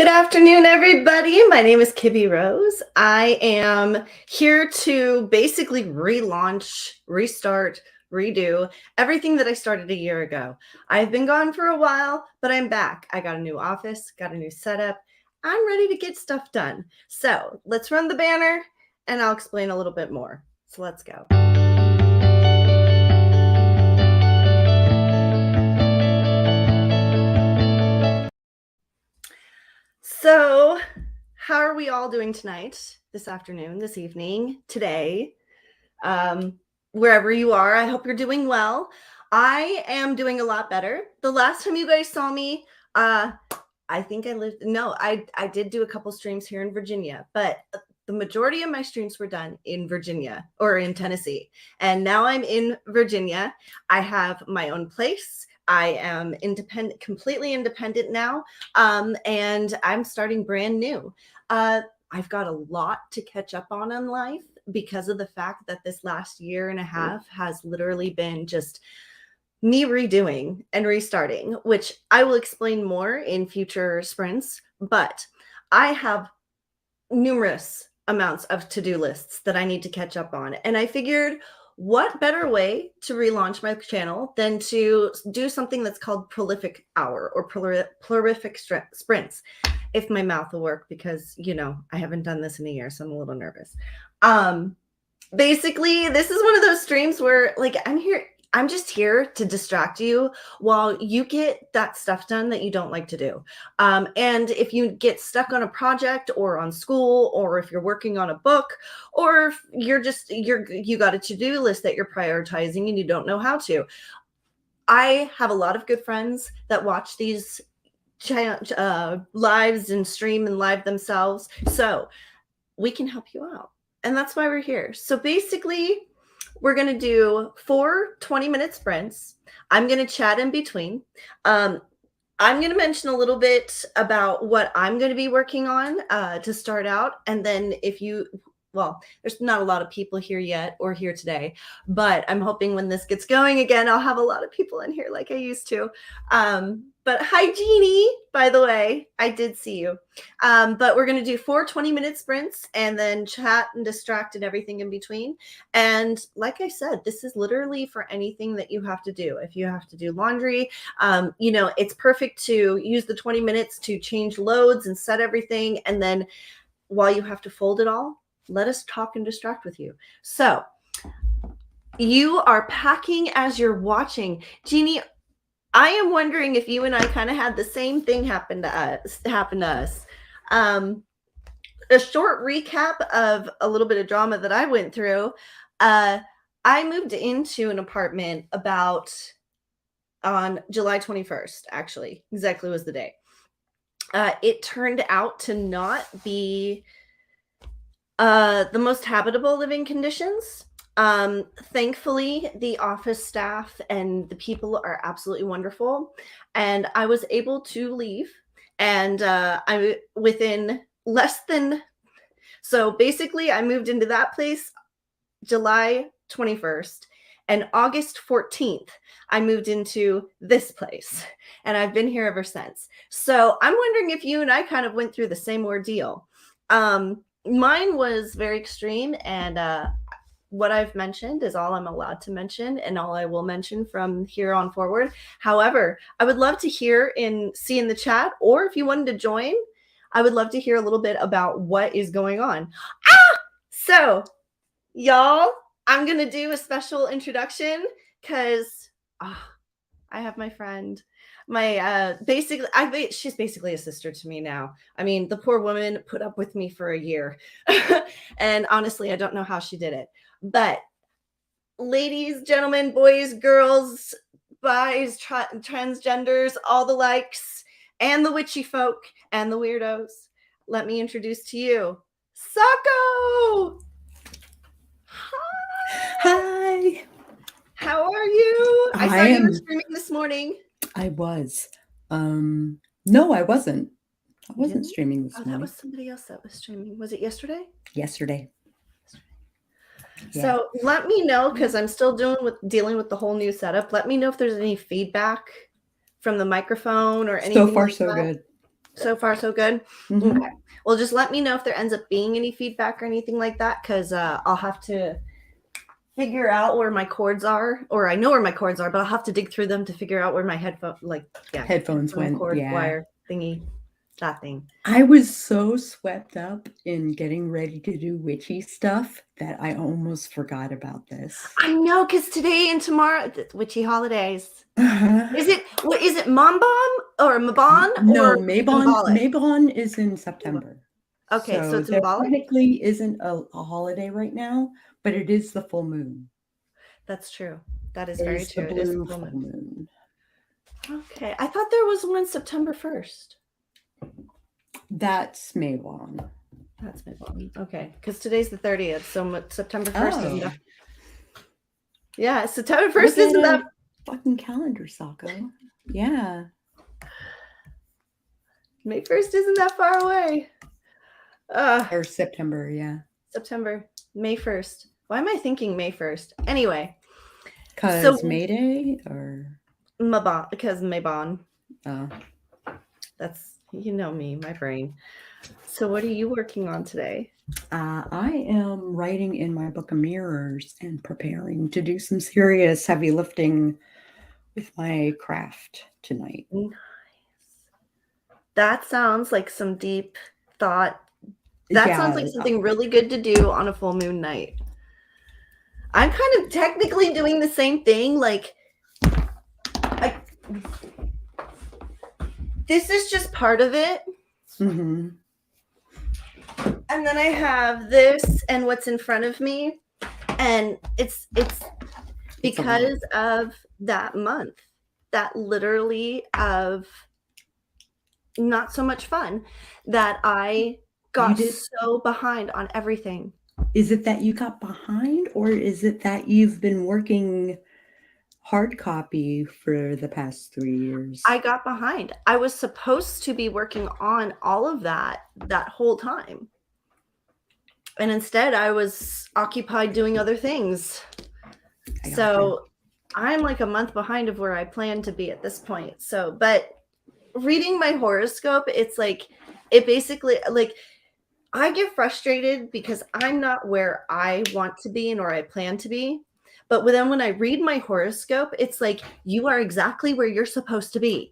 Good afternoon, everybody. My name is KibbyRose. I am here to basically relaunch, restart, redo everything that I started a year ago. I've been gone for a while, but I'm back. I got a new office, got a new setup. I'm ready to get stuff done. So let's run the banner and I'll explain a little bit more. So let's go. So how are we all doing tonight, this afternoon, this evening, today? Wherever you are, I hope you're doing well. I am doing a lot better. The last time you guys saw me, I think I did do a couple streams here in Virginia, but the majority of my streams were done in Virginia or in Tennessee. And now I'm in Virginia. I have my own place. I am independent, completely independent now. And I'm starting brand new. I've got a lot to catch up on in life because of the fact that this last year and a half has literally been just me redoing and restarting, which I will explain more in future sprints. But I have numerous amounts of to-do lists that I need to catch up on. And I figured, what better way to relaunch my channel than to do something that's called prolific hour or prolific sprints, if my mouth will work, because, you know, I haven't done this in a year, so I'm a little nervous. Basically, this is one of those streams where, like, I'm just here to distract you while you get that stuff done that you don't like to do. And if you get stuck on a project or on school, or if you're working on a book, or if you got a to-do list that you're prioritizing and you don't know how to. I have a lot of good friends that watch these lives and stream and live themselves. So we can help you out. And that's why we're here. So basically, we're going to do 4 20-minute sprints. I'm going to chat in between. I'm going to mention a little bit about what I'm going to be working on to start out. And then there's not a lot of people here yet or here today, but I'm hoping when this gets going again, I'll have a lot of people in here like I used to. But hi, Jeannie, by the way, I did see you. But we're going to do 4 20-minute sprints and then chat and distract and everything in between. And like I said, this is literally for anything that you have to do. If you have to do laundry, it's perfect to use the 20 minutes to change loads and set everything. And then while you have to fold it all, let us talk and distract with you. So you are packing as you're watching. Jeannie, I am wondering if you and I kind of had the same thing happen to us. A short recap of a little bit of drama that I went through. I moved into an apartment on July 21st, actually, exactly was the day. It turned out to not be the most habitable living conditions. Thankfully, the office staff and the people are absolutely wonderful. And I was able to leave. And so basically I moved into that place July 21st. And August 14th, I moved into this place. And I've been here ever since. So I'm wondering if you and I kind of went through the same ordeal. Mine was very extreme, and what I've mentioned is all I'm allowed to mention and all I will mention from here on forward. However, I would love to see in the chat, or if you wanted to join, I would love to hear a little bit about what is going on. So y'all, I'm going to do a special introduction because I have my friend. She's basically a sister to me now. I mean, the poor woman put up with me for a year. And honestly, I don't know how she did it. But ladies, gentlemen, boys, girls, bis, transgenders, all the likes, and the witchy folk, and the weirdos, let me introduce to you, Sako! Hi! How are you? I saw you were streaming this morning. I was. No, I wasn't. I wasn't streaming this morning. That was somebody else that was streaming. Was it yesterday? Yesterday. Yeah. So let me know, because I'm still dealing with the whole new setup. Let me know if there's any feedback from the microphone or anything. So far, so good. So far, so good. Mhm. Okay. Well, just let me know if there ends up being any feedback or anything like that, because I'll have to figure out where my cords are, or I know where my cords are, but I'll have to dig through them to figure out where my headphone, Headphones went, cord yeah. wire thingy, that thing. I was so swept up in getting ready to do witchy stuff that I almost forgot about this. I know, because today and tomorrow, witchy holidays. Is it Mambon or Mabon No, or Mabon. symbolic? Mabon is in September. Okay, so it's there symbolic? technically isn't a holiday right now, but it is the full moon. That's true. That is It very is the true. It is the blue full full moon. moon. Okay. I thought there was one September 1st. That's Mabon. That's Mabon. Okay. Because today's the 30th, so September 1st isn't that. Yeah, September 1st isn't that. Fucking calendar, Sako. Yeah. May 1st isn't that far away. Or September, yeah. September, May 1st. Why am I thinking May 1st? Anyway. Because May Day or? Mabon, because Mabon. Oh. That's, you know me, my brain. So what are you working on today? I am writing in my book of mirrors and preparing to do some serious heavy lifting with my craft tonight. Nice. That sounds like some deep thought. That sounds like something really good to do on a full moon night. I'm kind of technically doing the same thing. Like, this is just part of it. Mm-hmm. And then I have this and what's in front of me. And it's because of that month, that literally of not so much fun, that I got so behind on everything. Is it that you got behind, or is it that you've been working hard copy for the past 3 years? I got behind. I was supposed to be working on all of that whole time. And instead I was occupied doing other things. So I'm like a month behind of where I plan to be at this point. So, but reading my horoscope, it's like, it basically, like, I get frustrated because I'm not where I want to be nor I plan to be. But then when I read my horoscope, it's like, you are exactly where you're supposed to be.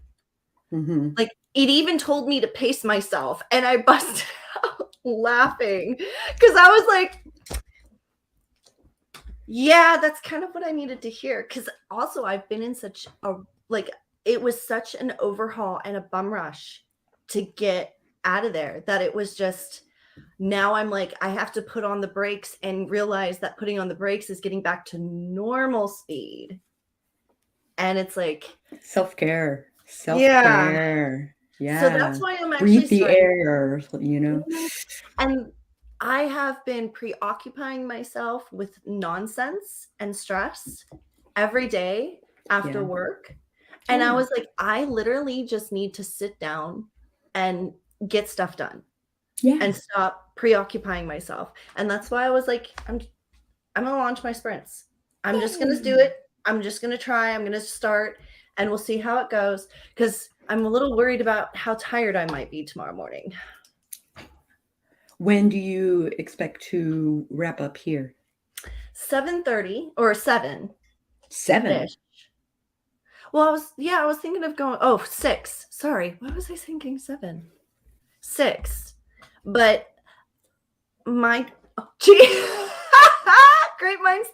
Mm-hmm. Like, it even told me to pace myself, and I busted out laughing because I was like, yeah, that's kind of what I needed to hear. Because also I've been in such a, like, it was such an overhaul and a bum rush to get out of there that it was just, now I'm like, I have to put on the brakes and realize that putting on the brakes is getting back to normal speed. And it's like self-care. Yeah. So that's why I'm actually breathe the air, you know. And I have been preoccupying myself with nonsense and stress every day after work. And I was like, I literally just need to sit down and get stuff done. Yeah. And stop preoccupying myself. And that's why I was like, I'm gonna launch my sprints. I'm just gonna do it. I'm just gonna try. I'm gonna start, and we'll see how it goes. Because I'm a little worried about how tired I might be tomorrow morning. When do you expect to wrap up here? 7:30 or 7. 7. Well, I was thinking of going, 6. Sorry. Why was I thinking 7? 6. But great minds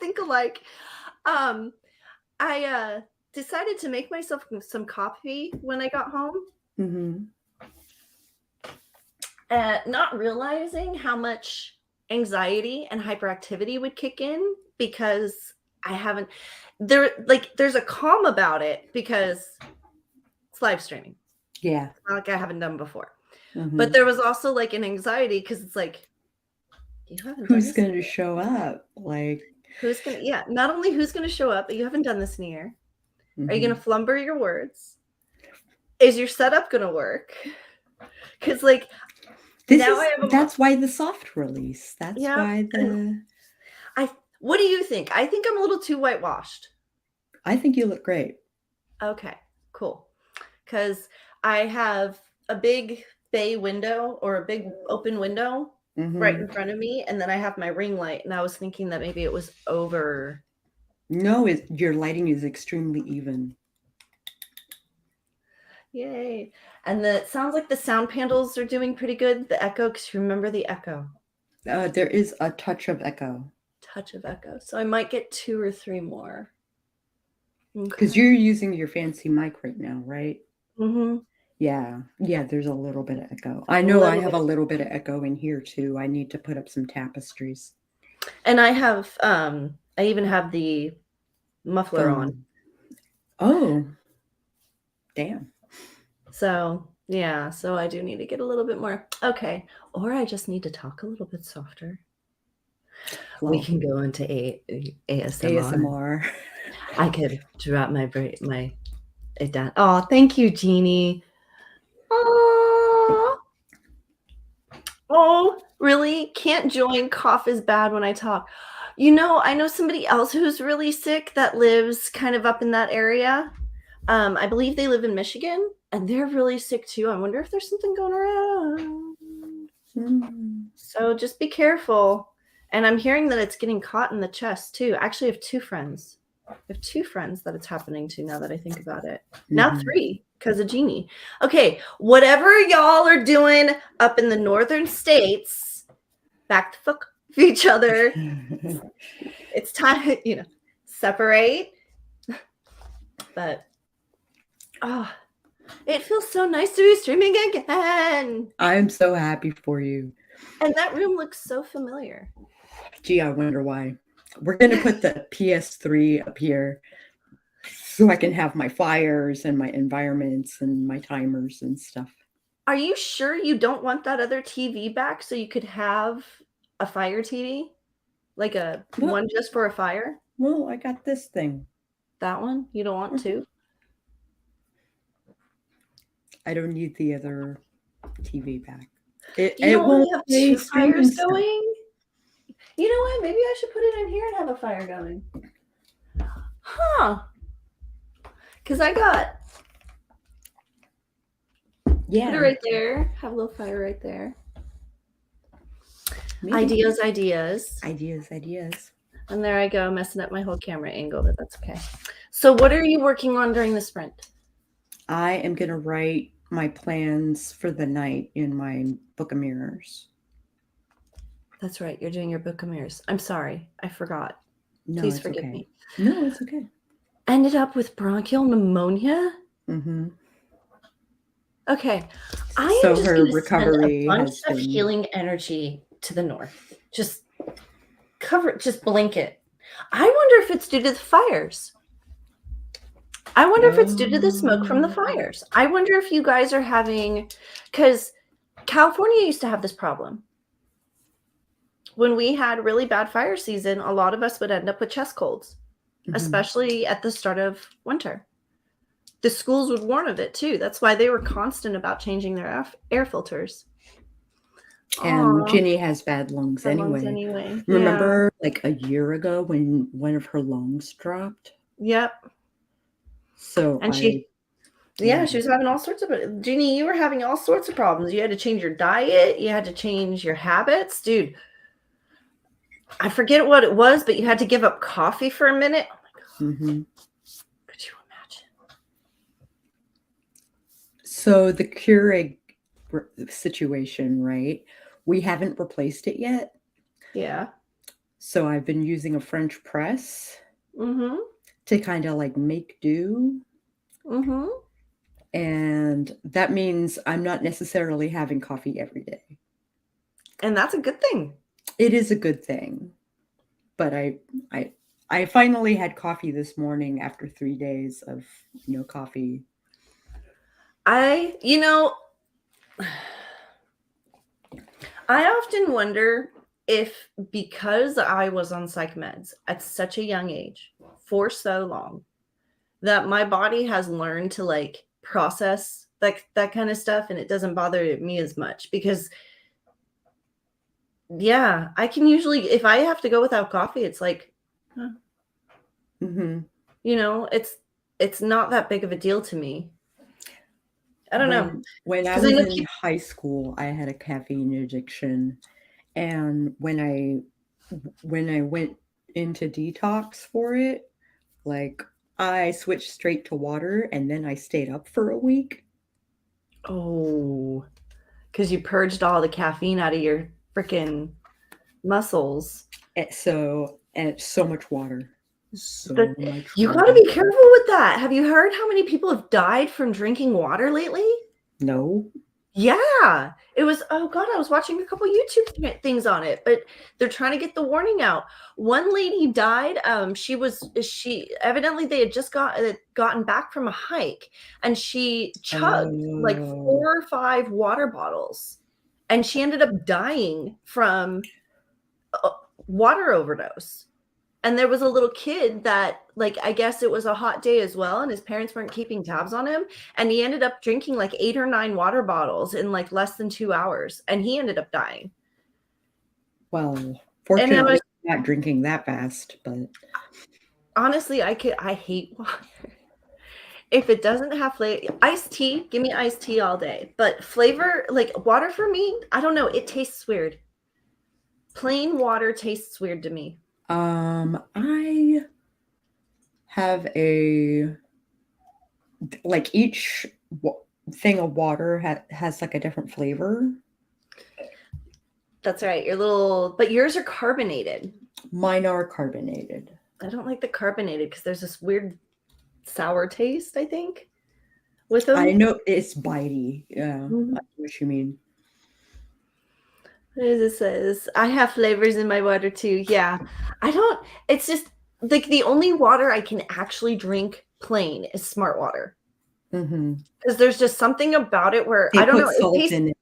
think alike. I decided to make myself some coffee when I got home. Mm-hmm. Not realizing how much anxiety and hyperactivity would kick in because I haven't there's a calm about it because it's live streaming. Yeah. It's not like I haven't done before. Mm-hmm. But there was also like an anxiety because it's like, who's going to show up? Like, who's going to, not only who's going to show up, but you haven't done this in a year. Mm-hmm. Are you going to flumber your words? Is your setup going to work? Because like, that's why the soft release. That's why what do you think? I think I'm a little too whitewashed. I think you look great. Okay, cool. Because I have a big bay window or a big open window right in front of me, and then I have my ring light, and I was thinking that maybe it was over. No, your lighting is extremely even. Yay. And it sounds like the sound panels are doing pretty good. The echo, because you remember the echo. There is a touch of echo. Touch of echo. So I might get 2 or 3 more. Because you're using your fancy mic right now, right? Mm-hmm. Yeah, there's a little bit of echo. I know I have a little bit of echo in here too. I need to put up some tapestries. And I have, I even have the muffler on. Oh, damn. So, yeah, so I do need to get a little bit more. Okay. Or I just need to talk a little bit softer. Well, we can go into ASMR. I could drop my it down. Oh, thank you, Jeannie. Oh, really? Can't join. Cough is bad when I talk. You know, I know somebody else who's really sick that lives kind of up in that area. I believe they live in Michigan, and they're really sick too. I wonder if there's something going around. So just be careful. And I'm hearing that it's getting caught in the chest too. Actually, I have 2 friends. I have 2 friends that it's happening to now that I think about it. Now 3 because of Jeannie. Okay, whatever y'all are doing up in the northern states, back the fuck of each other. It's time, separate. But it feels so nice to be streaming again. I'm so happy for you. And that room looks so familiar. Gee, I wonder why. We're going to put the PS3 up here so I can have my fires and my environments and my timers and stuff. Are you sure you don't want that other TV back so you could have a fire TV? Like one just for a fire? Well, I got this thing. That one? You don't want to? I don't need the other TV back. You don't want to have 2 fires going? You know what? Maybe I should put it in here and have a fire going. Huh. Because I got... Yeah. Put it right there. Have a little fire right there. Maybe. Ideas. And there I go, messing up my whole camera angle, but that's okay. So what are you working on during the sprint? I am going to write my plans for the night in my Book of Mirrors. That's right. You're doing your Book of Mirrors. I'm sorry. I forgot. No, please forgive me. No, it's okay. Ended up with bronchial pneumonia? Mm-hmm. Okay. I am just going to send a bunch of healing energy to the north. Just blanket. I wonder if it's due to the fires. I wonder if it's due to the smoke from the fires. I wonder if you guys are having, because California used to have this problem. When we had really bad fire season, a lot of us would end up with chest colds, especially at the start of winter. The schools would warn of it too. That's why they were constant about changing their air filters. And Ginny has bad lungs anyway. Remember like a year ago when one of her lungs dropped? Yep. So she was having all sorts of, Jeannie, you were having all sorts of problems. You had to change your diet. You had to change your habits. Dude, I forget what it was, but you had to give up coffee for a minute. Oh my God. Mm-hmm. Could you imagine? So the Keurig situation, right? We haven't replaced it yet. Yeah. So I've been using a French press to kind of like make do. And that means I'm not necessarily having coffee every day. And that's a good thing. It is a good thing. But I finally had coffee this morning after 3 days of no coffee. I often wonder if because I was on psych meds at such a young age for so long that my body has learned to like process that kind of stuff, and it doesn't bother me as much because I can usually, if I have to go without coffee, it's like, it's not that big of a deal to me. I don't know. When I Because I was know in people. high school, I had a caffeine addiction, and when I went into detox for it, like I switched straight to water, and then I stayed up for a week. Oh, because you purged all the caffeine out of your freaking muscles. And it's so much water. So But much you got to water. be careful with that. Have you heard how many people have died from drinking water lately? No. Yeah, it was. Oh God, I was watching a couple YouTube things on it, but they're trying to get the warning out. One lady died. She evidently they had just gotten back from a hike, and she chugged like Oh. 4 or 5 water bottles, and she ended up dying from water overdose. And there was a little kid that, like, I guess it was a hot day as well, and his parents weren't keeping tabs on him, and he ended up drinking like 8 or 9 water bottles in like less than 2 hours, and he ended up dying. Well, And I fortunately, was I'm not drinking that fast, but honestly, I hate water. If it doesn't have flavor, iced tea, give me iced tea all day. But flavor, like water for me, I don't know, it tastes weird. Plain water tastes weird to me. I have like each thing of water has like a different flavor. That's right. But yours are carbonated. Mine are carbonated. I don't like the carbonated because there's this weird sour taste, I think, with them. I know it's bitey. Yeah, Mhm. I know what you mean. As it says, I have flavors in my water too. Yeah. It's just like the only water I can actually drink plain is smart water. Mm-hmm. Because there's just something about it where They I don't put know, salt in it.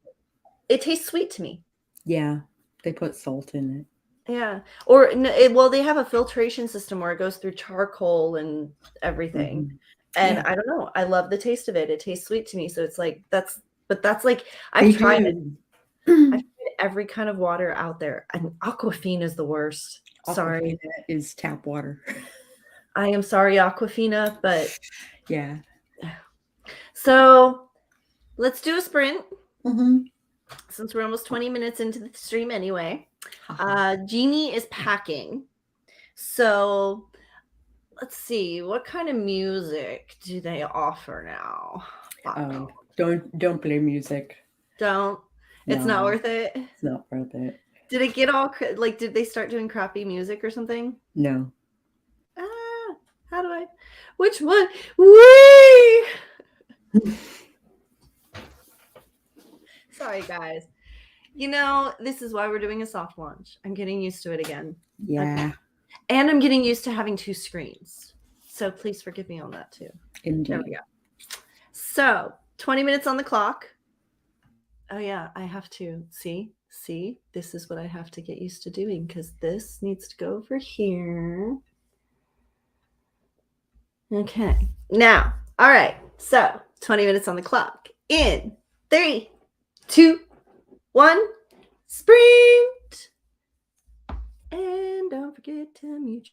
it tastes sweet to me. Yeah, they put salt in it. Yeah. Or well, they have a filtration system where it goes through charcoal and everything. Mm-hmm. And Yeah, I don't know. I love the taste of it. It tastes sweet to me. So it's like that's like they I've tried it. do. I've tried every kind of water out there. And Aquafina is the worst. Sorry. Aquafina is tap water. I am sorry, Aquafina, but Yeah. so let's do a sprint Mm-hmm. since we're almost 20 minutes into the stream anyway. Uh-huh. Jeannie is packing. So let's see, what kind of music do they offer now? Oh, don't play music. Don't. It's not No, worth it. it's not worth it. Did it get all like? Did they start doing crappy music or something? No. Ah, how do I? Which one? Wee! Sorry, guys. You know, this is why we're doing a soft launch. I'm getting used to it again. Yeah. And I'm getting used to having 2 screens. So please forgive me on that too. Indeed. There we go. So 20 minutes on the clock. Oh yeah, I have to see, this is what I have to get used to doing because this needs to go over here. Okay, now, all right, so 20 minutes on the clock. In 3, 2, 1, sprint. And don't forget to mute.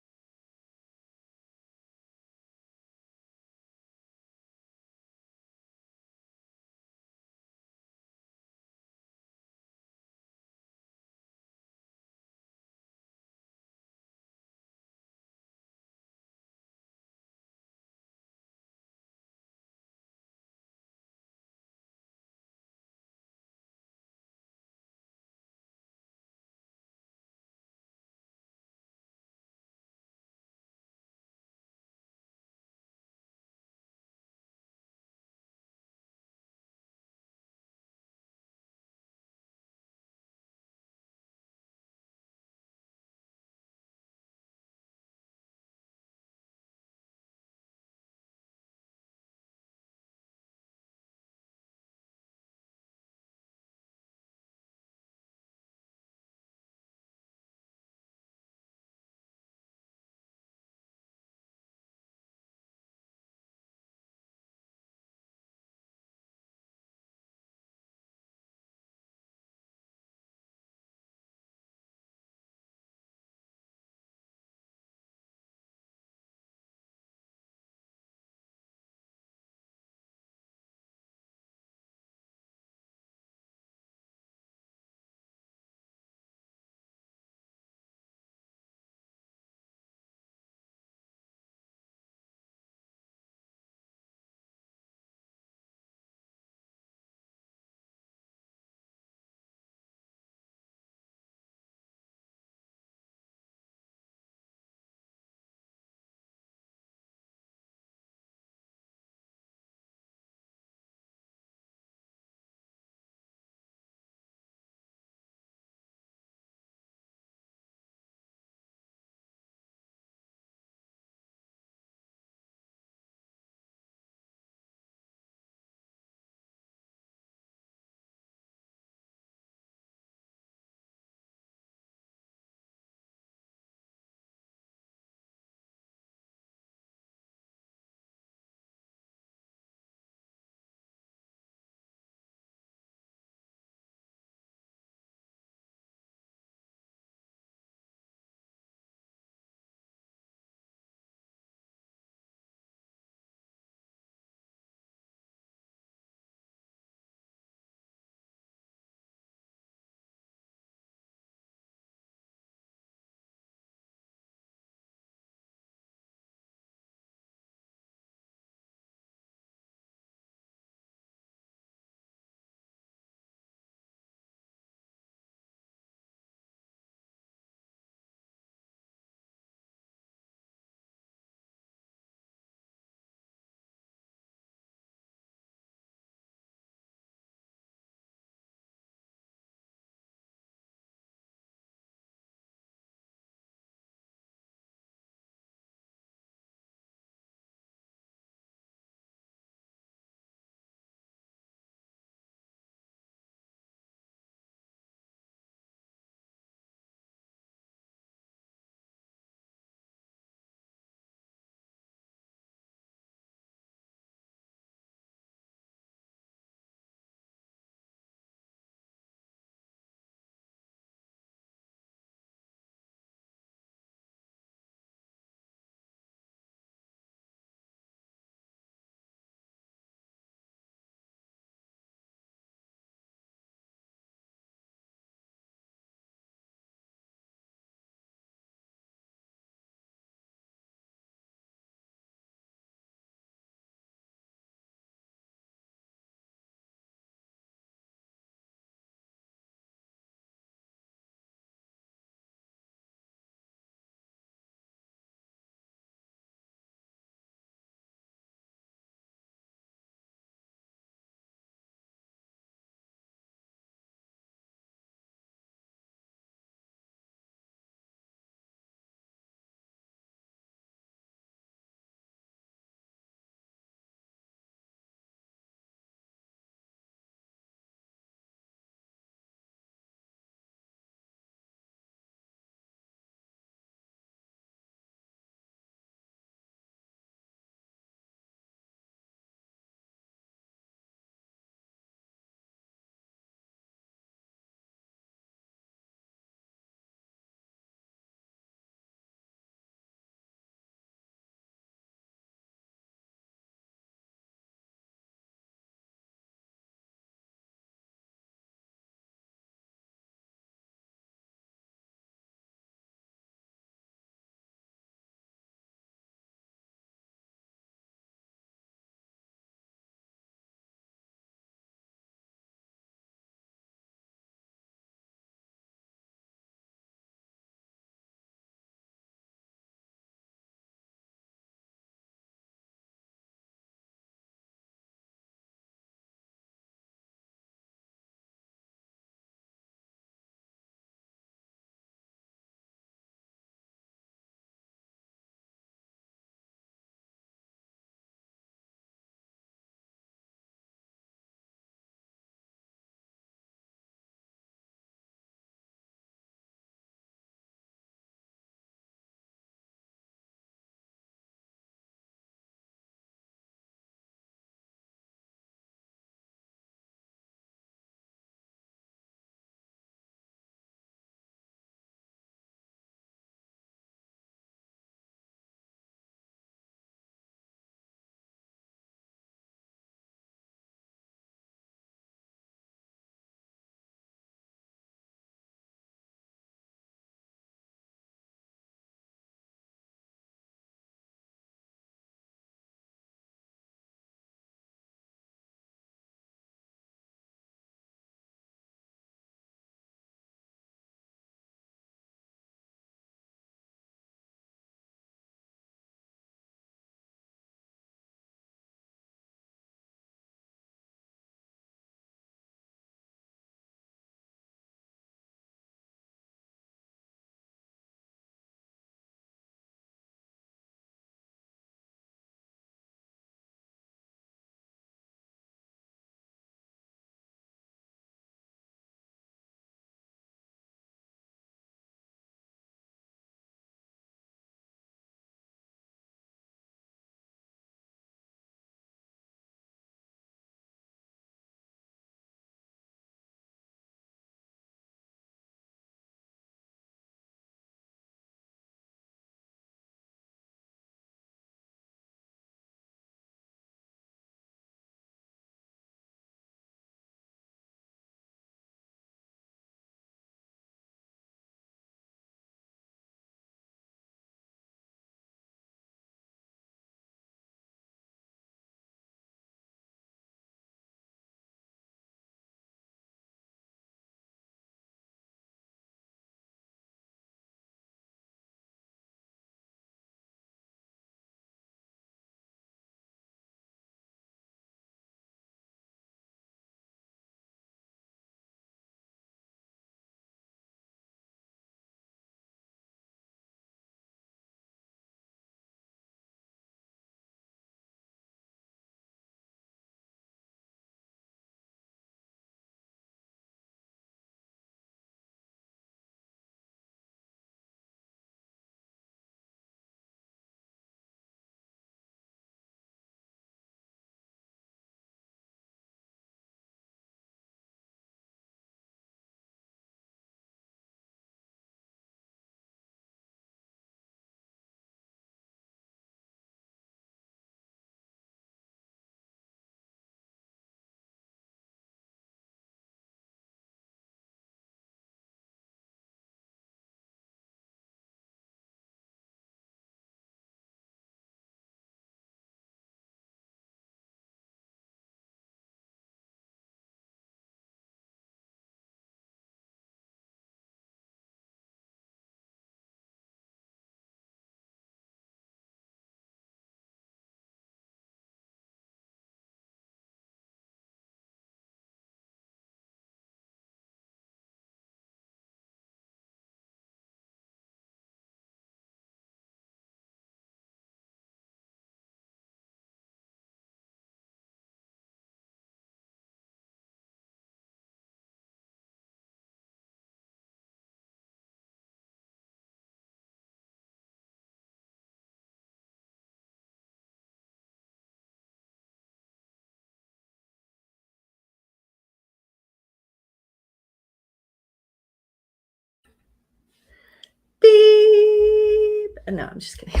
No, I'm just kidding.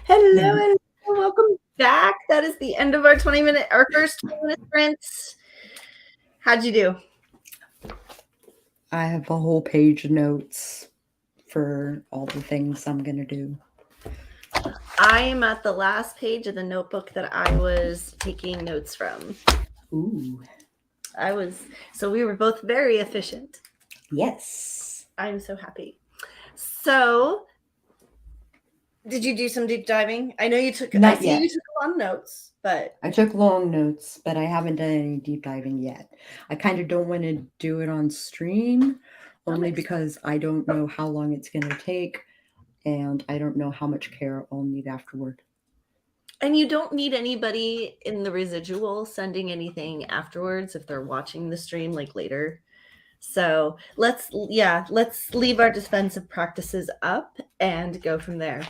Hello, welcome back. That is the end of our first 20-minute sprints. How'd you do? I have a whole page of notes for all the things I'm going to do. I am at the last page of the notebook that I was taking notes from. Ooh. So we were both very efficient. Yes. I'm so happy. So, did you do some deep diving? I know you took. Not I see yet. you took a lot of notes, but I took long notes, but I haven't done any deep diving yet. I kind of don't want to do it on stream, only because I don't know how long it's going to take, and I don't know how much care I'll need afterward. And you don't need anybody in the residual sending anything afterwards if they're watching the stream like later. So let's leave our defensive practices up and go from there.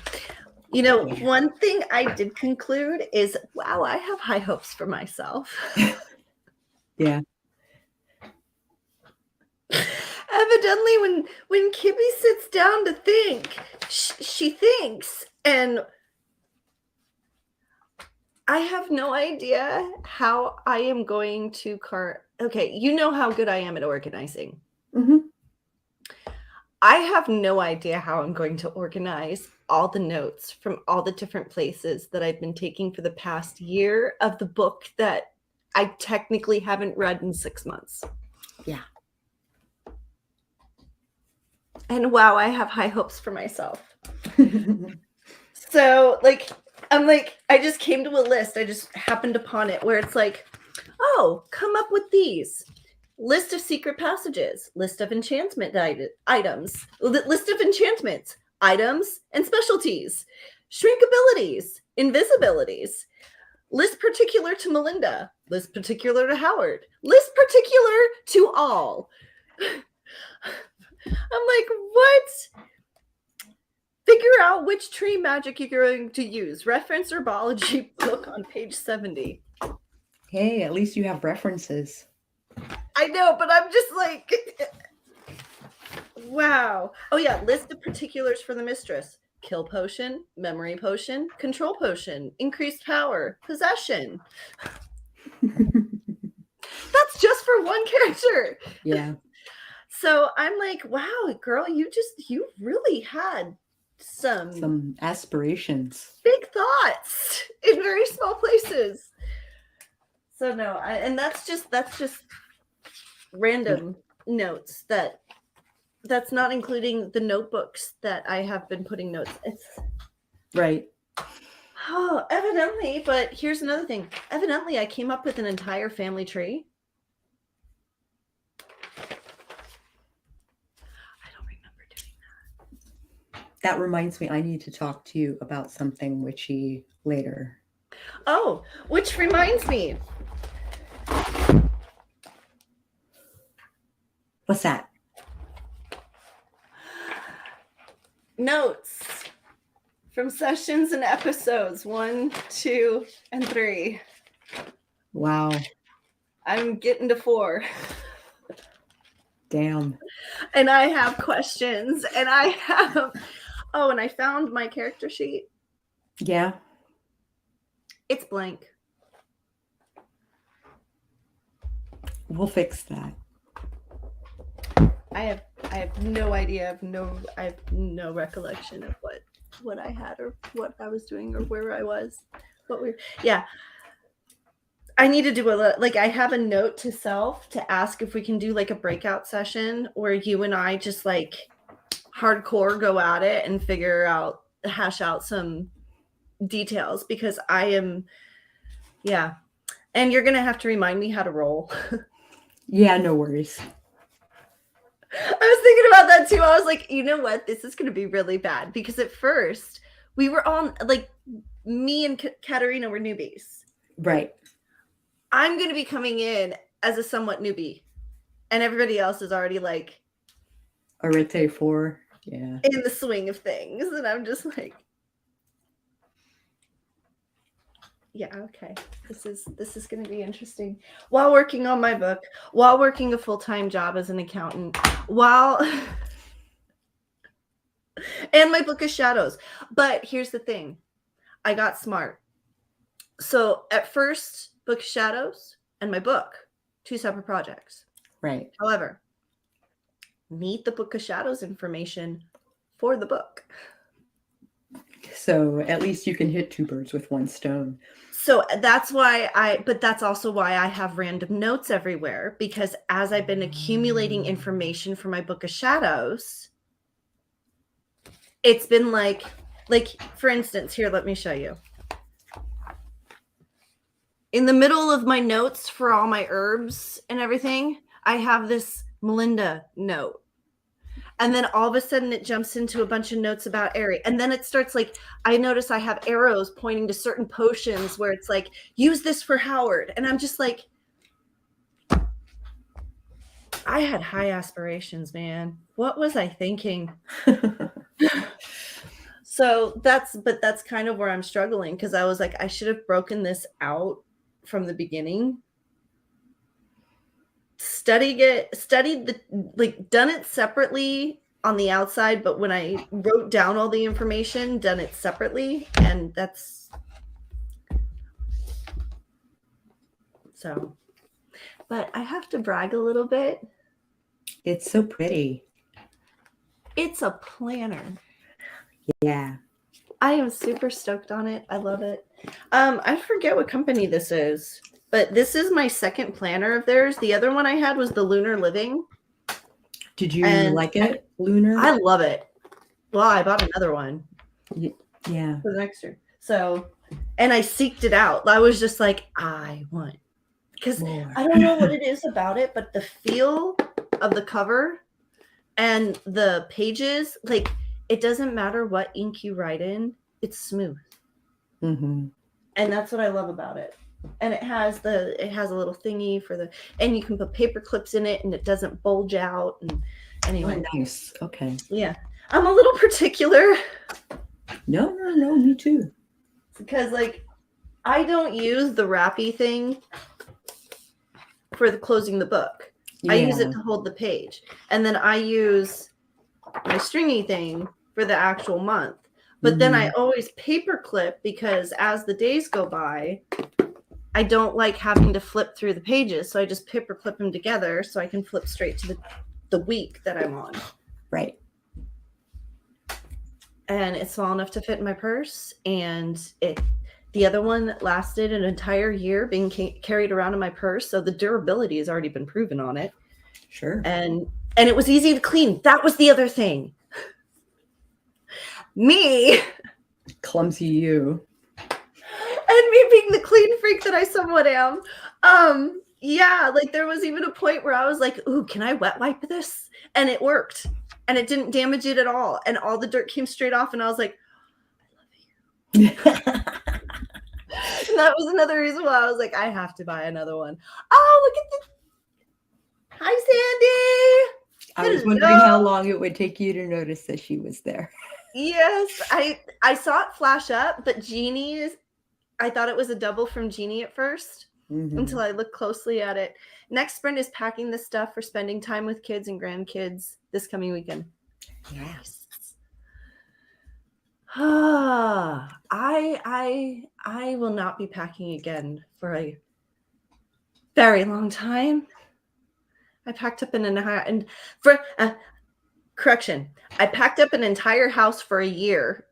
You know, one thing I did conclude is, wow, I have high hopes for myself. Yeah. Evidently, when Kibby sits down to think, she thinks, and I have no idea how I am going to okay, you know how good I am at organizing. Mm-hmm. I have no idea how I'm going to organize all the notes from all the different places that I've been taking for the past year of the book that I technically haven't read in 6 months. Yeah. And wow, I have high hopes for myself. So, I just came to a list. I just happened upon it where it's like, oh, come up with these. List of secret passages, list of enchantment items, list of enchantments, items, and specialties, shrink abilities, invisibilities, list particular to Melinda, list particular to Howard, list particular to all. I'm like, what? Figure out which tree magic you're going to use. Reference herbology book on page 70. Hey, at least you have references. I know, but I'm just like, wow. Oh yeah, list of particulars for the mistress. Kill potion, memory potion, control potion, increased power, possession. That's just for one character. Yeah. So I'm like, wow, girl, you really had some aspirations, big thoughts in very small places. So no, and that's just random notes that's not including the notebooks that I have been putting notes. It's right. Oh, evidently, but here's another thing. Evidently, I came up with an entire family tree. I don't remember doing that. That reminds me, I need to talk to you about something witchy later. Oh, which reminds me. What's that? Notes from sessions and episodes 1, 2, and 3. Wow. I'm getting to 4. Damn. And I have questions, and I have... Oh, and I found my character sheet. Yeah. It's blank. We'll fix that. I have no idea. I have no recollection of what I had or what I was doing or where I was. I need to do I have a note to self to ask if we can do like a breakout session where you and I just like hardcore go at it and hash out some details, because I am, and you're gonna have to remind me how to roll. Yeah, no worries. I was thinking about that too. I was like, you know what? This is going to be really bad, because at first we were on, like, me and Katerina were newbies. Right. I'm going to be coming in as a somewhat newbie, and everybody else is already like Arete 4. Yeah. In the swing of things. And I'm just like, yeah, okay. This is going to be interesting. While working on my book, while working a full-time job as an accountant, And my Book of Shadows. But here's the thing. I got smart. So at first, Book of Shadows and my book, 2 separate projects. Right. However, need the Book of Shadows information for the book. So at least you can hit 2 birds with 1 stone. So that's why but that's also why I have random notes everywhere, because as I've been accumulating information for my Book of Shadows, it's been like for instance, here, let me show you. In the middle of my notes for all my herbs and everything, I have this Melinda note. And then all of a sudden it jumps into a bunch of notes about Aerie. And then it starts like, I notice I have arrows pointing to certain potions where it's like, use this for Howard. And I'm just like, I had high aspirations, man. What was I thinking? So that's kind of where I'm struggling, because I was like, I should have broken this out from the beginning. Studied done it separately on the outside, but when I wrote down all the information, done it separately, and that's so. But I have to brag a little bit. It's so pretty. It's a planner. Yeah. I am super stoked on it. I love it. I forget what company this is, but this is my second planner of theirs. The other one I had was the Lunar Living. Did you like it, Lunar? I love it. Well, I bought another one. Yeah. For the next year. So, and I seeked it out. I was just like, I want, because I don't know what it is about it, but the feel of the cover and the pages, like, it doesn't matter what ink you write in, it's smooth. Mm-hmm. And that's what I love about it. And it has a little thingy for and you can put paper clips in it and it doesn't bulge out. And anyway. Oh, nice. Okay. Yeah. I'm a little particular. No, me too. Because like, I don't use the wrappy thing for the closing the book. Yeah. I use it to hold the page. And then I use my stringy thing for the actual month. But then I always paper clip, because as the days go by, I don't like having to flip through the pages. So I just paper clip them together so I can flip straight to the week that I'm on. Right. And it's small enough to fit in my purse. And the other one lasted an entire year being carried around in my purse. So the durability has already been proven on it. Sure. And it was easy to clean. That was the other thing. Me. Clumsy you. And me being the clean freak that I somewhat am. Yeah, like there was even a point where I was like, ooh, can I wet wipe this? And it worked. And it didn't damage it at all. And all the dirt came straight off. And I was like, I love you. And that was another reason why I was like, I have to buy another one. Oh, look at the... Hi, Sandy. I was wondering how long it would take you to notice that she was there. Yes, I saw it flash up, but I thought it was a double from Jeannie at first until I looked closely at it. Next sprint is packing this stuff for spending time with kids and grandkids this coming weekend. Yes. I will not be packing again for a very long time. I packed up I packed up an entire house for a year,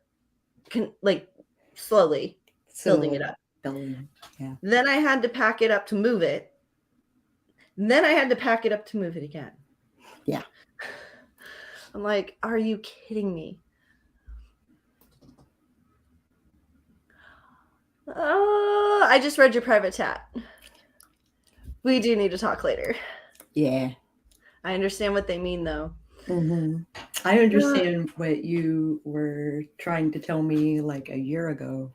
slowly building it up. Yeah. Then I had to pack it up to move it. And then I had to pack it up to move it again. Yeah. I'm like, are you kidding me? Oh, I just read your private chat. We do need to talk later. Yeah. I understand what they mean, though. I understand what you were trying to tell me like a year ago.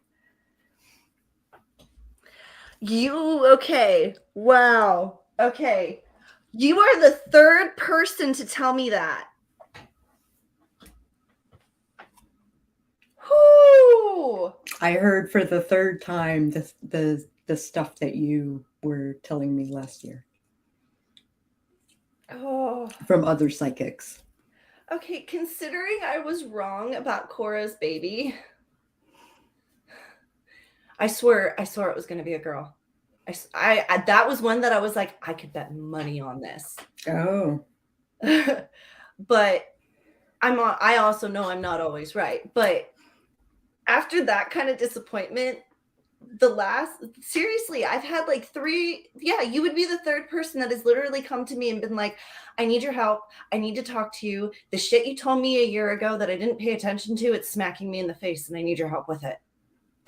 Okay. Wow. Okay. You are the third person to tell me that. Whoo! I heard for the third time the stuff that you were telling me last year. Oh. From other psychics. Okay, considering I was wrong about Cora's baby, I swear it was going to be a girl. That was one that I was like, I could bet money on this. Oh. But I also know I'm not always right. But after that kind of disappointment, seriously, I've had like 3, you would be the 3rd person that has literally come to me and been like, I need your help. I need to talk to you. The shit you told me a year ago that I didn't pay attention to, it's smacking me in the face and I need your help with it.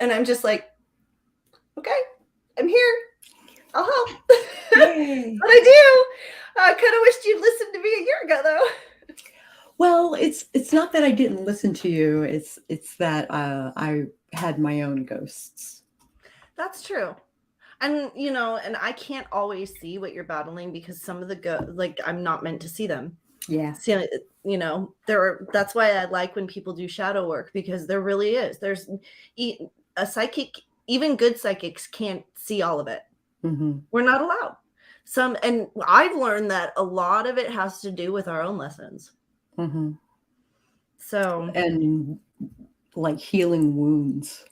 And I'm just like, okay, I'm here. I'll help. Yay. But I do. I kind of wished you'd listened to me a year ago, though. Well, it's not that I didn't listen to you. It's that I had my own ghosts. That's true. And, and I can't always see what you're battling because some of the I'm not meant to see them. Yeah. See, that's why I like when people do shadow work, because there really is. There's a psychic, even good psychics can't see all of it. Mm-hmm. We're not allowed. And I've learned that a lot of it has to do with our own lessons. Mm-hmm. So, and like healing wounds.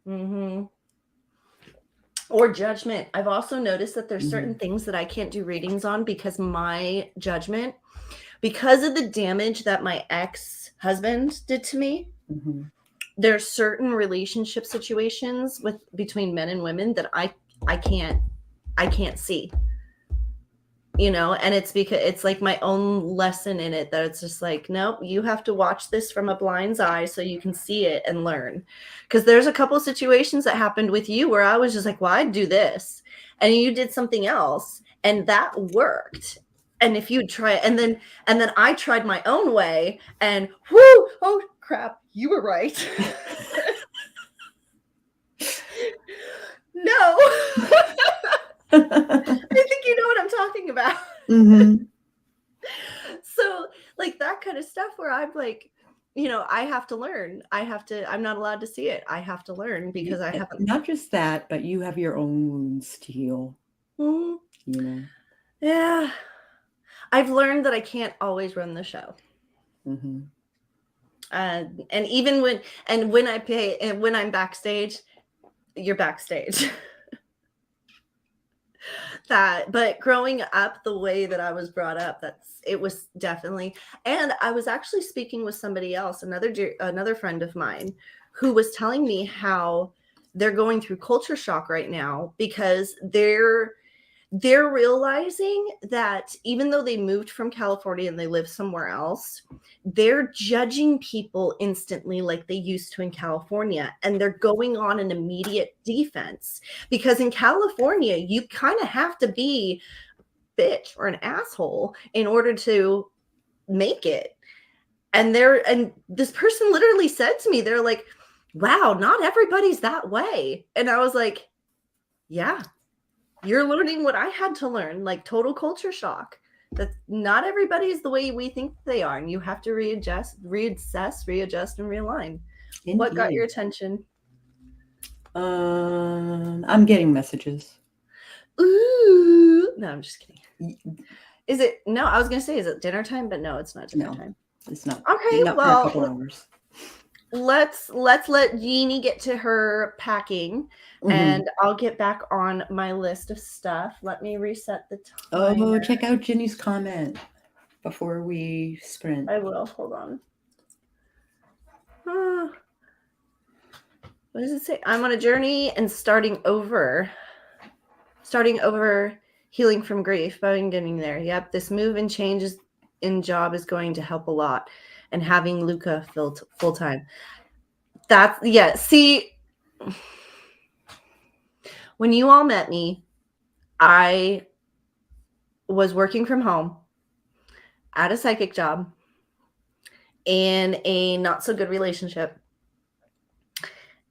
Mm-hmm. Or judgment. I've also noticed that there's certain things that I can't do readings on because my judgment, because of the damage that my ex-husband did to me, there's certain relationship situations between men and women that I can't see. And it's because it's like my own lesson in it, that it's just like, nope, you have to watch this from a blind's eye so you can see it and learn. Because there's a couple of situations that happened with you where I was just like, well, I'd do this, and you did something else and that worked. And if you'd try it, and then I tried my own way, and whoo, oh crap, you were right. No. I think you know what I'm talking about. Mm-hmm. So like that kind of stuff where I'm like, I have to learn. I'm not allowed to see it. I have to learn because I haven't. Not just that, but you have your own wounds to heal. Mm-hmm. Yeah. I've learned that I can't always run the show. Mm-hmm. And even when I'm backstage, you're backstage. But growing up the way that I was brought up, it was definitely. And I was actually speaking with somebody else, another friend of mine, who was telling me how they're going through culture shock right now because they're realizing that even though they moved from California and they live somewhere else, they're judging people instantly like they used to in California. And they're going on an immediate defense because in California, you kind of have to be a bitch or an asshole in order to make it. And this person literally said to me, they're like, wow, not everybody's that way. And I was like, yeah. You're learning what I had to learn, like total culture shock. That not everybody is the way we think they are, and you have to reassess, readjust, and realign. Indeed. What got your attention? I'm getting messages. Ooh, no, I'm just kidding. Is it? No, I was gonna say, is it dinner time? But no, it's not dinner time. It's not. Okay, not for a couple hours. Let's let Jeannie get to her packing, and I'll get back on my list of stuff. Let me reset the timer. Oh, check out Ginny's comment before we sprint. I will. Hold on. What does it say? I'm on a journey and starting over, healing from grief, but I'm getting there. Yep, this move and changes in job is going to help a lot. And having Luca full time. See, when you all met me, I was working from home at a psychic job in a not so good relationship.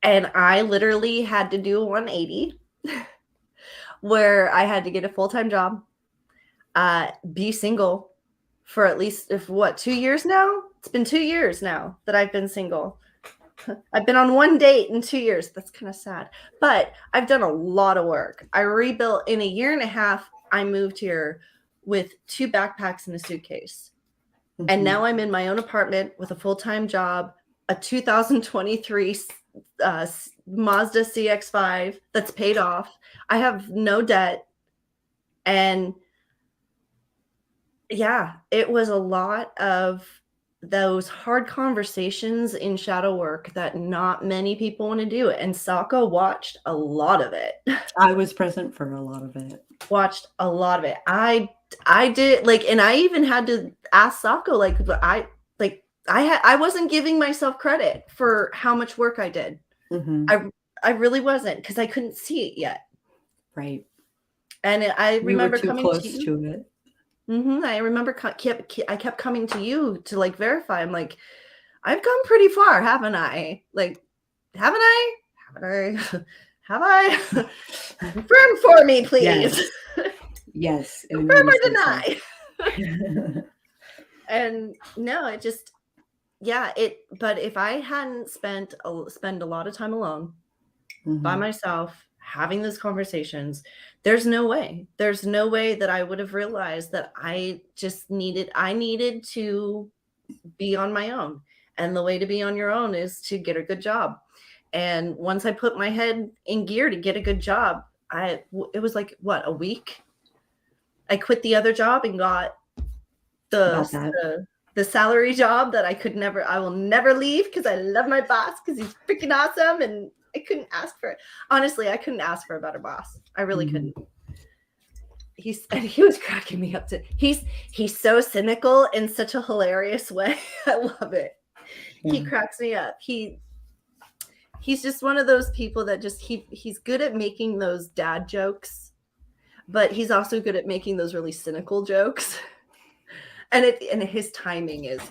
And I literally had to do a 180 where I had to get a full-time job, be single for at least 2 years now? It's been 2 years now that I've been single. I've been on one date in 2 years. That's kind of sad. But I've done a lot of work. I rebuilt in a year and a half. I moved here with 2 backpacks and a suitcase. And now I'm in my own apartment with a full-time job, a 2023 Mazda CX-5 that's paid off. I have no debt. And yeah, it was a lot of those hard conversations in shadow work that not many people want to do. And Sako watched a lot of it. I was present for a lot of it. Watched a lot of it. I did, like, and I even had to ask Sako, like, I wasn't giving myself credit for how much work I did. I really wasn't, because I couldn't see it yet. Right. And I remember you were too coming close to you. to it. I remember I kept coming to you to like verify. I'm like, I've come pretty far, haven't I? Like, haven't I? Have I? Confirm for me, please. Yes. Confirm or deny. And no, it just, yeah, but if I hadn't spent a lot of time alone by myself having those conversations, there's no way that I would have realized that I needed to be on my own. And the way to be on your own is to get a good job. And once I put my head in gear to get a good job, it was like, what, a week? I quit the other job and got the salary job that I will never leave, because I love my boss, because he's freaking awesome. And I couldn't ask for it. Honestly, I couldn't ask for a better boss. I really couldn't. He was cracking me up too. He's so cynical in such a hilarious way. I love it. Yeah. He cracks me up. He's just one of those people that just he's good at making those dad jokes, but he's also good at making those really cynical jokes. And his timing is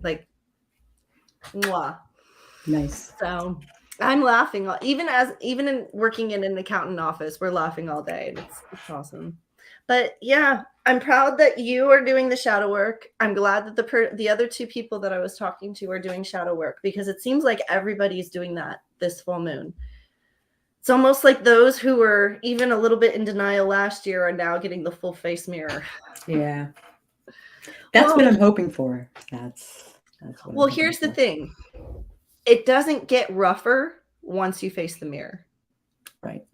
like, mwah. Nice. So I'm laughing even in working in an accountant office, we're laughing all day. It's awesome. But yeah, I'm proud that you are doing the shadow work. I'm glad that the other two people that I was talking to are doing shadow work, because it seems like everybody's doing that this full moon. It's almost like those who were even a little bit in denial last year are now getting the full face mirror. Yeah. That's what I'm hoping for. That's well, here's the thing. It doesn't get rougher once you face the mirror. Right.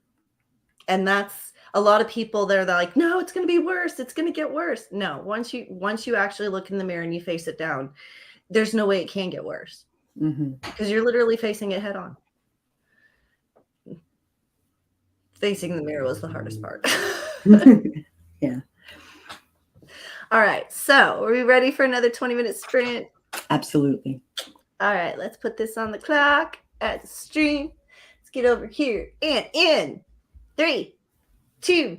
And that's a lot of people they're like, no, it's going to be worse. It's going to get worse. No, once you actually look in the mirror and you face it down, there's no way it can get worse, because you're literally facing it head on. Facing the mirror was the hardest part. Yeah. All right. So are we ready for another 20-minute sprint? Absolutely. All right. Let's put this on the clock at the stream. Let's get over here and in 3, 2,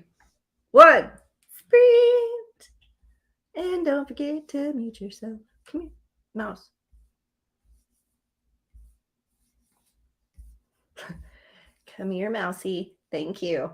1. Sprint. And don't forget to mute yourself. Come here, mouse. Come here, mousey. Thank you.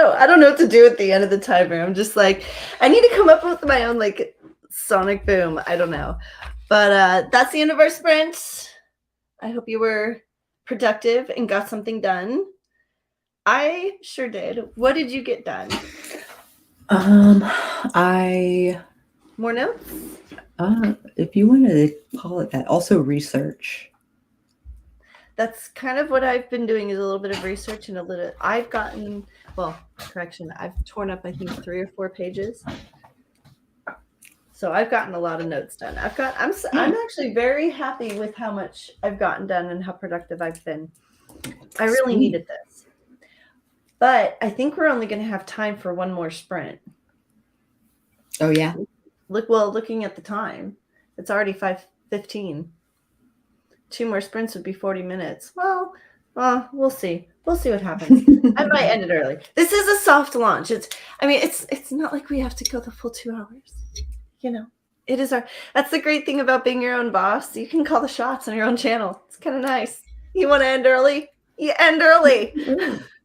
know. I don't know what to do at the end of the timer. I'm just like, I need to come up with my own like sonic boom. I don't know. But that's the end of our sprint. I hope you were productive and got something done. I sure did. What did you get done? More notes? If you want to call it that, also research. That's kind of what I've been doing, is a little bit of research and I've gotten, well, correction, I've torn up, I think, 3 or 4 pages. So I've gotten a lot of notes done. I'm actually very happy with how much I've gotten done and how productive I've been. I really needed this. But I think we're only going to have time for one more sprint. Oh, yeah? Looking at the time, it's already 5:15. 2 more sprints would be 40 minutes. Well, we'll see. We'll see what happens. I might end it early. This is a soft launch. It's not like we have to go the full 2 hours. It is that's the great thing about being your own boss. You can call the shots on your own channel. It's kind of nice. You want to end early? You end early.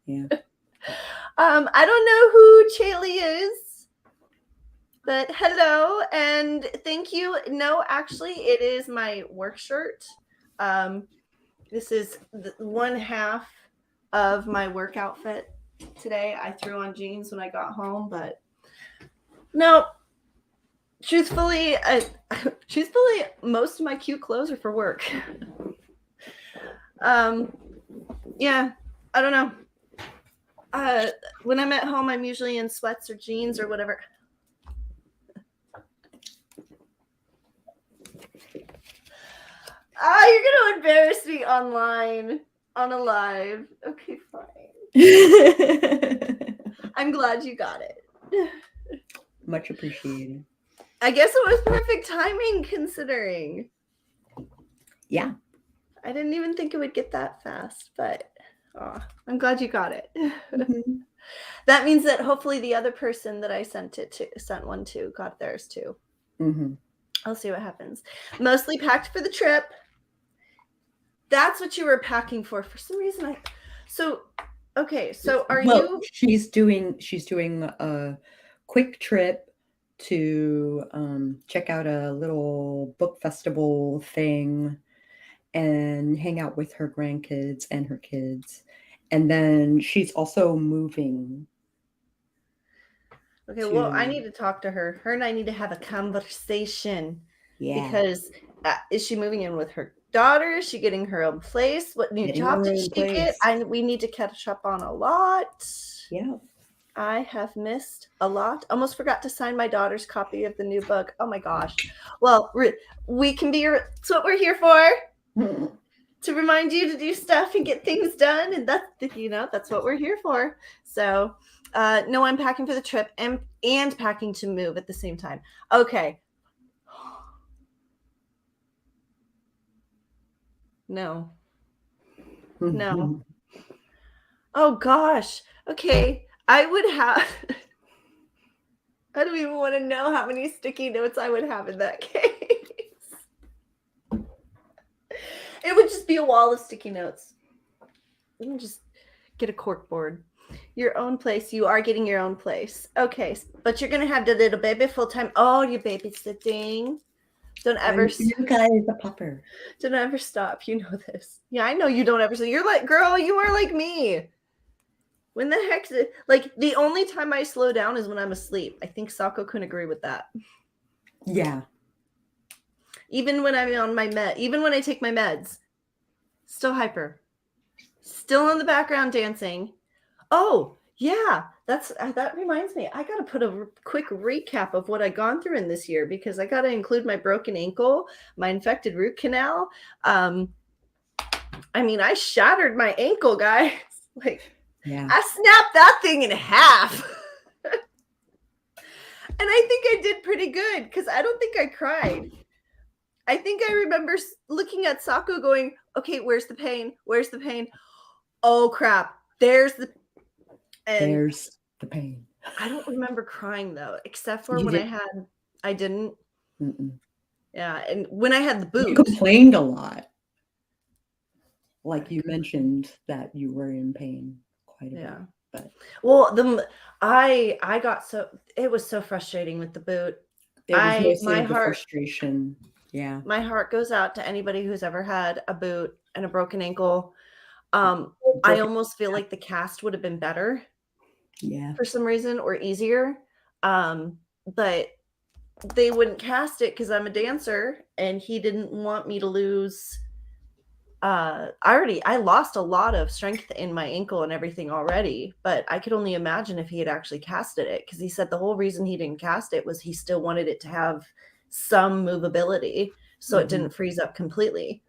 Yeah. I don't know who Chaley is, but hello and thank you. No, actually, it is my work shirt. This is one half of my work outfit today. I threw on jeans when I got home, but no. Truthfully, most of my cute clothes are for work. Yeah, I don't know. When I'm at home, I'm usually in sweats or jeans or whatever. You're gonna embarrass me online on a live. Okay, fine. I'm glad you got it. Much appreciated. I guess it was perfect timing considering. Yeah. I didn't even think it would get that fast, but I'm glad you got it. Mm-hmm. That means that hopefully the other person that I sent one to got theirs too. Mm-hmm. I'll see what happens. Mostly packed for the trip. That's what you were packing for some reason. So are you? She's doing a quick trip to check out a little book festival thing and hang out with her grandkids and her kids. And then she's also moving. Okay, well, I need to talk to her. Her and I need to have a conversation. Yeah. Because is she moving in with her daughter? Is she getting her own place? What new job did she get? We need to catch up on a lot. Yeah. I have missed a lot. Almost forgot to sign my daughter's copy of the new book. Oh my gosh. Well, we can be that's what we're here for. To remind you to do stuff and get things done. And that's what we're here for. So no, I'm packing for the trip and packing to move at the same time. Okay. No. Oh gosh. Okay. I don't even want to know how many sticky notes I would have in that case. It would just be a wall of sticky notes. You can just get a cork board. Your own place. You are getting your own place. Okay. But you're going to have the little baby full time. Oh, you're babysitting. Don't ever. You guys a pupper. Don't ever stop. You know this. Yeah, I know you don't ever. So you're like, girl, you are like me. When the heck, like the only time I slow down is when I'm asleep. I think Sako can agree with that. Yeah. Even when I'm on my even when I take my meds, still hyper, still in the background dancing. Oh yeah, that reminds me. I got to put a quick recap of what I gone through in this year because I got to include my broken ankle, my infected root canal. I shattered my ankle, guys. Yeah. I snapped that thing in half. And I think I did pretty good because I don't think I cried. I think I remember looking at Sako going, okay, where's the pain? Where's the pain? Oh, crap. There's the pain. I don't remember crying, though, except for I didn't. Mm-mm. Yeah, and when I had the boot. You complained a lot. Like you mentioned that you were in pain. Quite a bit. But Well, I got so, it was so frustrating with the boot. it was mostly My the heart frustration. Yeah. my heart goes out to anybody who's ever had a boot and a broken ankle. I Broken. almost feel like the cast would have been better Yeah. for some reason, or easier. But they wouldn't cast it because I'm a dancer and he didn't want me to lose. I lost a lot of strength in my ankle and everything already, but I could only imagine if he had actually casted it, because he said the whole reason he didn't cast it was he still wanted it to have some movability so it didn't freeze up completely.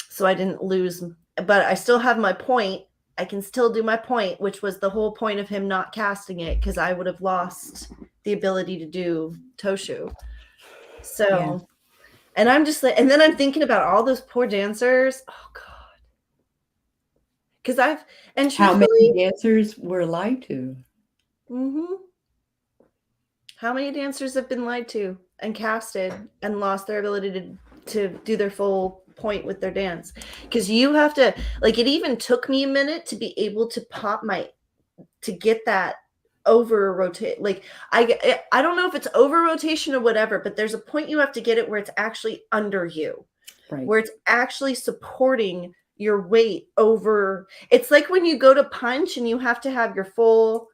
So I didn't lose, but I still have my point. I can still do my point, which was the whole point of him not casting it, because I would have lost the ability to do Toshu. So, Yeah. and I'm just like, and then I'm thinking about all those poor dancers. Oh God. Because How many dancers were lied to? How many dancers have been lied to and casted and lost their ability to do their full point with their dance? Because you have to, like, it even took me a minute to be able to to get that over rotate. Like, I don't know if it's over rotation or whatever, but there's a point you have to get it where it's actually under you, Right. where it's actually supporting your weight over. It's like when you go to punch and you have to have your full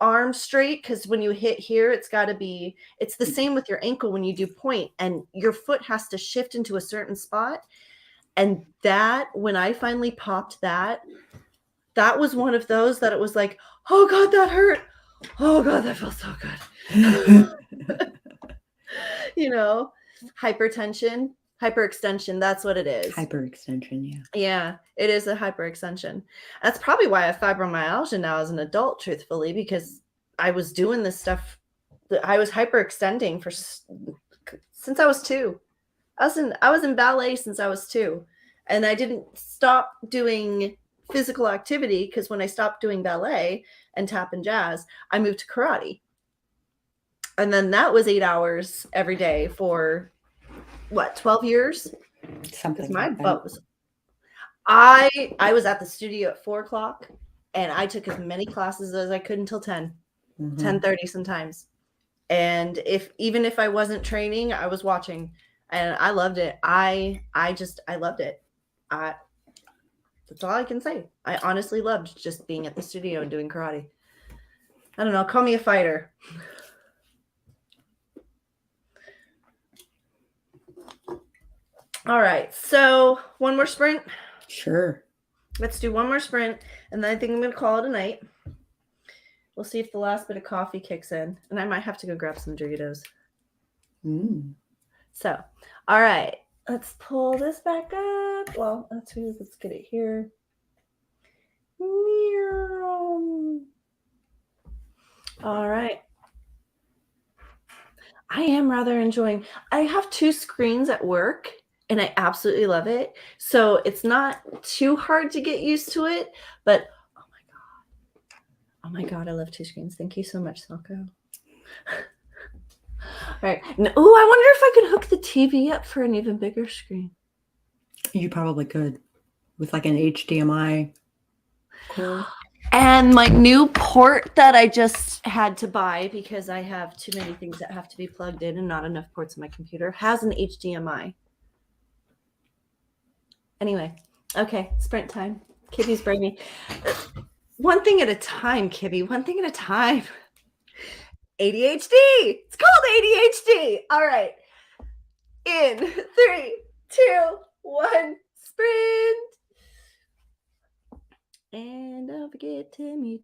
arm straight, because when you hit here, it's the same with your ankle when you do point, and your foot has to shift into a certain spot. And that, when I finally popped that was one of those that it was like, oh God, that hurt. Oh God, that felt so good. Hypertension, hyperextension, that's what it is. Hyperextension, yeah. Yeah, it is a hyperextension. That's probably why I have fibromyalgia now as an adult, truthfully, because I was doing this stuff. I was hyperextending since I was 2. I was in ballet since I was 2, and I didn't stop doing physical activity, because when I stopped doing ballet and tap and jazz, I moved to karate. And then that was 8 hours every day for what, 12 years? Something My like butt that. was I was at the studio at 4:00, and I took as many classes as I could until 10:30 sometimes. And even if I wasn't training, I was watching, and I loved it. I loved it. That's all I can say. I honestly loved just being at the studio and doing karate. I don't know, call me a fighter. All right, so one more sprint. Sure. Let's do one more sprint, and then I think I'm going to call it a night. We'll see if the last bit of coffee kicks in, and I might have to go grab some Doritos. So, all right, let's pull this back up. Well, let's get it here. All right. I am rather enjoying. I have 2 screens at work, and I absolutely love it. So it's not too hard to get used to it, but oh my God, I love 2 screens. Thank you so much, Sako. All right. Oh, I wonder if I could hook the TV up for an even bigger screen. You probably could, with like an HDMI cord. And my new port that I just had to buy, because I have too many things that have to be plugged in and not enough ports on my computer, has an HDMI. Anyway, okay, sprint time. Kibby's bringing one thing at a time, Kibby. One thing at a time. ADHD. It's called ADHD. All right. In 3, 2, 1, sprint. And don't forget to mute.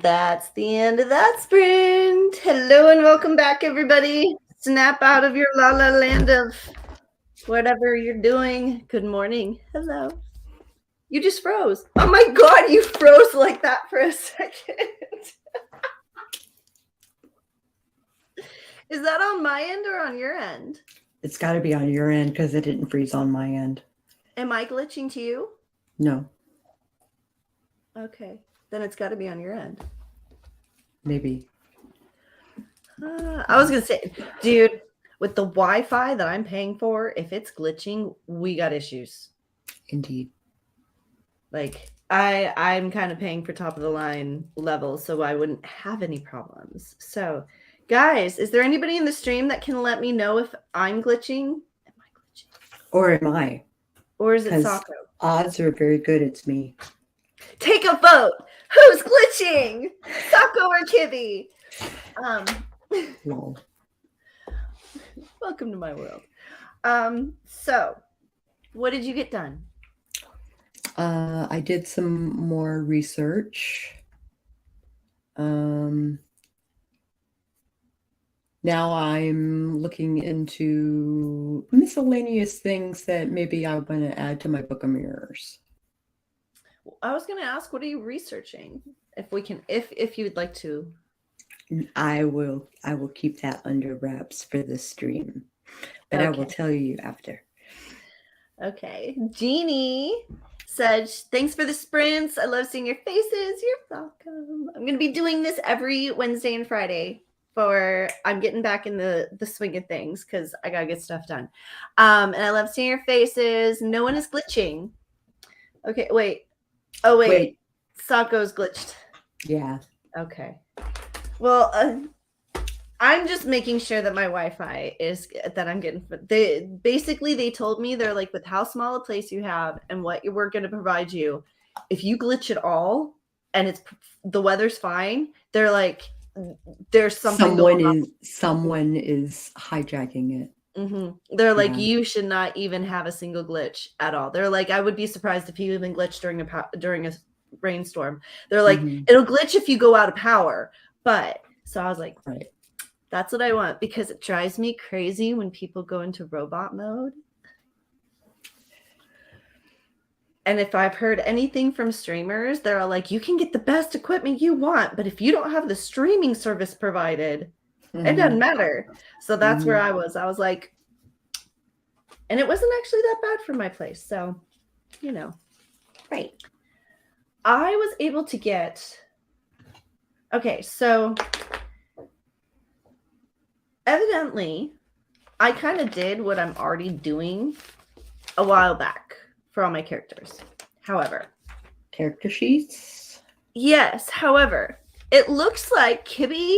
That's the end of that sprint. Hello and welcome back, everybody. Snap out of your la la land of whatever you're doing. Good morning. Hello. You just froze. Oh my God, you froze like that for a second. Is that on my end or on your end? It's got to be on your end because it didn't freeze on my end. Am I glitching to you? No. Okay. Then it's got to be on your end. Maybe. I was going to say, dude, with the Wi-Fi that I'm paying for, if it's glitching, we got issues. Indeed. Like, I'm kind of paying for top of the line level, so I wouldn't have any problems. So, guys, is there anybody in the stream that can let me know if I'm glitching? Am I glitching? Or am I? Or is it Sako? Odds are very good it's me. Take a vote. Who's glitching? Sako or Kibby? No. Welcome to my world. So, what did you get done? I did some more research. Now I'm looking into miscellaneous things that maybe I'm going to add to my book of mirrors. I was going to ask, what are you researching? If we can, if you would like to. I will keep that under wraps for the stream, but okay. I will tell you after. Okay. Jeannie said, thanks for the sprints. I love seeing your faces. You're welcome. I'm going to be doing this every Wednesday and Friday I'm getting back in the swing of things because I got to get stuff done. And I love seeing your faces. No one is glitching. Okay, wait. Oh, wait. Sako's glitched. Yeah. Okay. Well, I'm just making sure that my Wi-Fi is that I'm getting. They told me, they're like, with how small a place you have and what we're going to provide you, if you glitch at all and the weather's fine, they're like, there's something someone is hijacking it. Mm-hmm. They're like, you should not even have a single glitch at all. They're like, I would be surprised if you even glitched during a rainstorm. They're like, it'll glitch if you go out of power. But so I was like, right. That's what I want, because it drives me crazy when people go into robot mode. And if I've heard anything from streamers, they're all like, you can get the best equipment you want, but if you don't have the streaming service provided, it doesn't matter. So that's where I was. I was like, and it wasn't actually that bad for my place. So, right. I was able to get, okay, so evidently, I kind of did what I'm already doing a while back for all my characters. However, character sheets? Yes. However, it looks like Kibby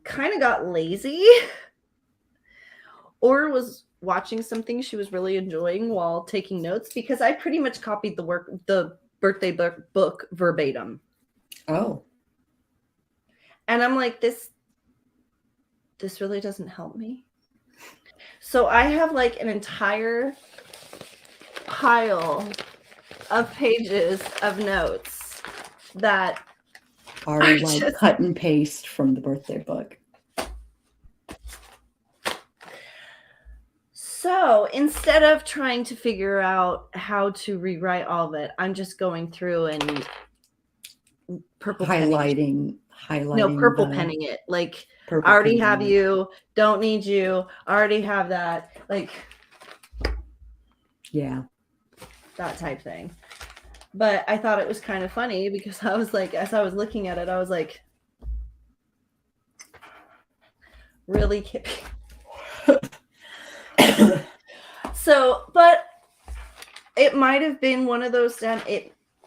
kind of got lazy or was watching something she was really enjoying while taking notes, because I pretty much copied the birthday book verbatim. Oh. And I'm like, this really doesn't help me. So I have like an entire pile of pages of notes that are like just cut and paste from the birthday book. So instead of trying to figure out how to rewrite all of it, I'm just going through and purple highlighting. Purple penning it. Like, I already have you, don't need you, already have that. Like, yeah, that type thing. But I thought it was kind of funny because I was like, as I was looking at it, I was like, really, Kibby? So, but it might have been one of those,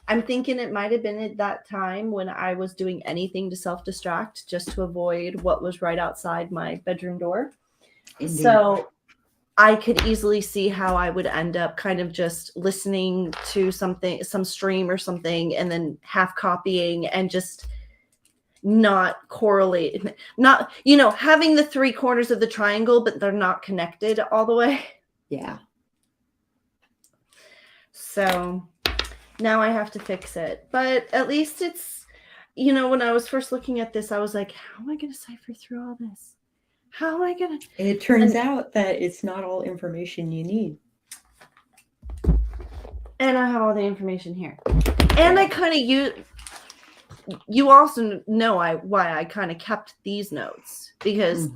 I'm thinking it might have been at that time when I was doing anything to self-distract just to avoid what was right outside my bedroom door. Indeed. So I could easily see how I would end up kind of just listening to some stream or something, and then half copying and just not correlating, not, having the three corners of the triangle, but they're not connected all the way. Yeah. So now I have to fix it, but at least you know, when I was first looking at this, I was like, how am I going to cipher through all this? How am I going to? It turns out that it's not all information you need. And I have all the information here. And I kind of you also know why I kind of kept these notes, because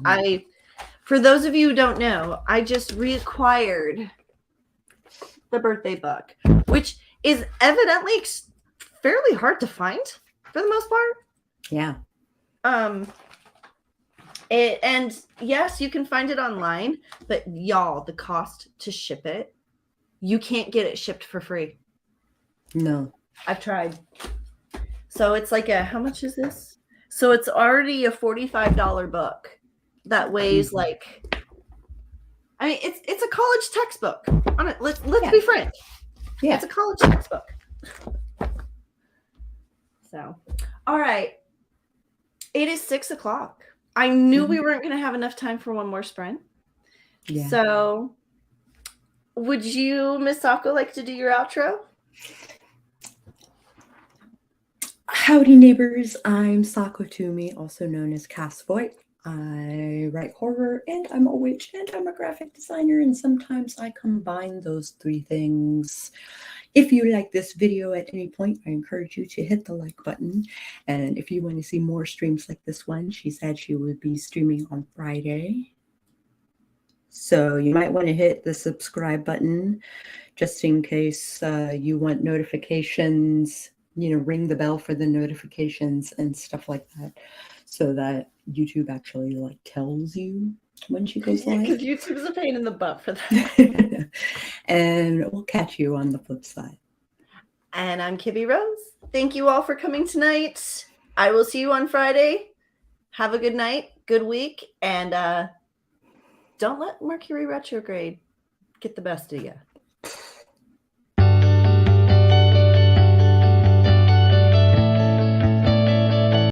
for those of you who don't know, I just reacquired the birthday book, which is evidently fairly hard to find for the most part. Yeah. And yes, you can find it online, but y'all, the cost to ship it, you can't get it shipped for free. No. I've tried. So it's like how much is this? So it's already a $45 book that weighs like, I mean, it's a college textbook. Let's be frank. Yeah. It's a college textbook. So, all right. It is 6:00. I knew we weren't going to have enough time for one more sprint. Yeah. So, would you, Miss Sako, like to do your outro? Howdy, neighbors. I'm SakoTumi, also known as Castboy. I write horror, and I'm a witch, and I'm a graphic designer, and sometimes I combine those three things. If you like this video at any point, I encourage you to hit the like button. And if you want to see more streams like this one, she said she would be streaming on Friday. So you might want to hit the subscribe button just in case you want notifications, you know, ring the bell for the notifications and stuff like that, so that YouTube actually like tells you when she goes live. Because YouTube's a pain in the butt for that. And we'll catch you on the flip side. And I'm KibbyRose. Thank you all for coming tonight. I will see you on Friday. Have a good night, good week, and don't let Mercury retrograde get the best of you.